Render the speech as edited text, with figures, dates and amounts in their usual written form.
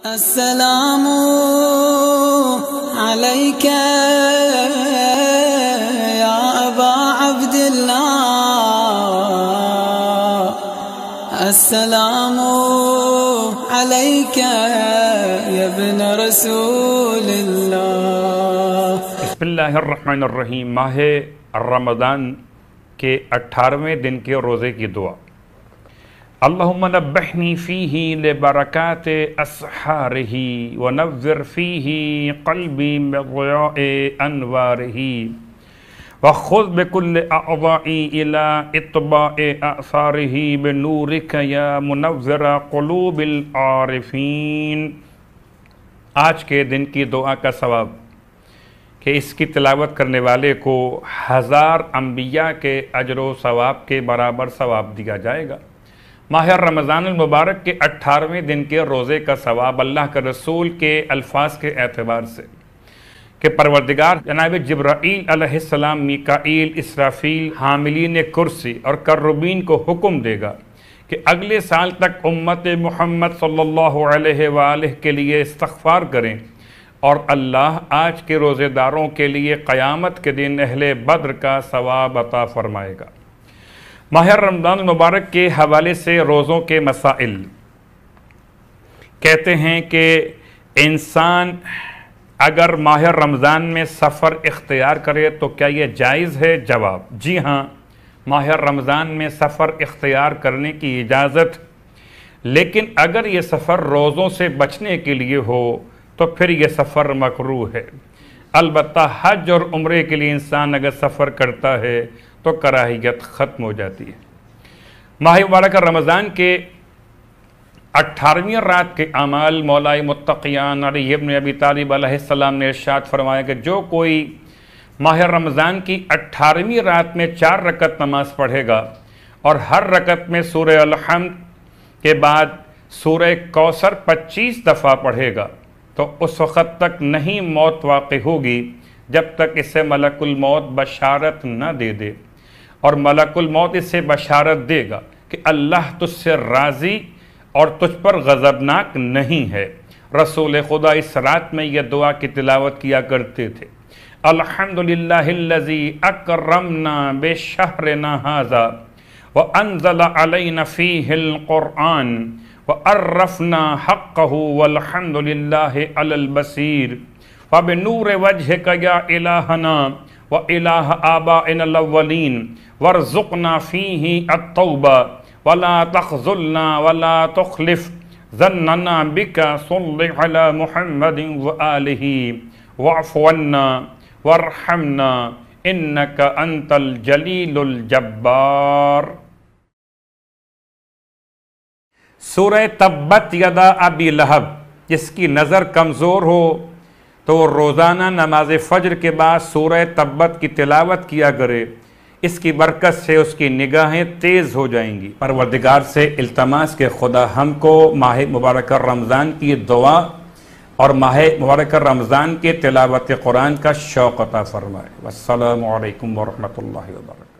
السلام عليك يا أبا عبد الله السلام عليك يا ابن رسول الله بسم اللہ الرحمن الرحیم۔ ماہ رمضان کے 18ویں دن کے روزے کی دعا۔ اللہم نبحنی فیہ لبرکات اسحارہ ونور فیہ قلبی بضیاء انوارہ وخذ بکل اعضائی الى اطباء اثارہ بنورک یا منور قلوب العارفین۔ آج کے دن کی دعا کا ثواب کہ اس کی تلاوت کرنے والے کو 1000 انبیاء کے اجر و ثواب کے برابر ثواب دیا جائے گا۔ ماہ رمضان المبارک کے 18ویں دن کے روزے کا ثواب اللہ کے رسول کے الفاظ کے اعتبار سے کہ پروردگار جناب جبرائیل علیہ السلام، میکائیل، اسرافیل، حاملین کرسی اور کربین کو حکم دے گا کہ اگلے سال تک امت محمد صلی اللہ علیہ وآلہ کے لیے استغفار کریں، اور اللہ آج کے روزے داروں کے لیے قیامت کے دن اہل بدر کا ثواب عطا فرمائے گا۔ ماہ رمضان المبارک کے حوالے سے روزوں کے مسائل کہتے ہیں کہ انسان اگر ماہ رمضان میں سفر اختیار کرے تو کیا یہ جائز ہے؟ جواب جی ہاں، ماہ رمضان میں سفر اختیار کرنے کی اجازت، لیکن اگر یہ سفر روزوں سے بچنے کے لیے ہو تو پھر یہ سفر مکروہ ہے۔ البتہ حج اور عمرے کے لیے انسان اگر سفر کرتا ہے تو کراہیت ختم ہو جاتی ہے۔ ماہ مبارک رمضان کے 18ویں رات کے اعمال مولا متقیان علی ابن ابی طالب علیہ السلام نے ارشاد فرمایا کہ جو کوئی ماہ رمضان کی 18ویں رات میں 4 رکعت نماز پڑھے گا اور ہر رکعت میں سورہ الحمد کے بعد سورہ کوثر 25 دفعہ پڑھے گا تو اس وقت تک نہیں موت واقع ہوگی جب تک اسے ملک الموت بشارت نہ دے دے، اور ملک الموت اسے بشارت دے گا کہ اللہ تجھ سے راضی اور تجھ پر غضبناک نہیں ہے۔ رسول خدا اس رات میں یہ دعا کی تلاوت کیا کرتے تھے: الحمدللہ الذی اکرمنا بشہرنا ھذا وانزل علینا فیہ القرآن وعرفنا حقہ والحمدللہ علی البصیر وبنور وجہک یا الہنا وإلہ آبائنا الاولین وارزقنا فیہ التوبہ ولا تخذلنا ولا تخلف ظننا بک صل علی محمد وآلہ واعف عنا وارحمنا انک انت الجلیل الجبار۔ سورہ تبت یدا ابی لہب، جس کی نظر کمزور ہو تو وہ روزانہ نماز فجر کے بعد سورہ تبت کی تلاوت کیا کرے، اس کی برکت سے اس کی نگاہیں تیز ہو جائیں گی۔ پروردگار سے التماس کہ خدا ہم کو ماہ مبارک رمضان کی دعا اور ماہ مبارک رمضان کے تلاوت قرآن کا شوق عطا فرمائے۔ والسلام علیکم ورحمۃ اللہ وبرکاتہ۔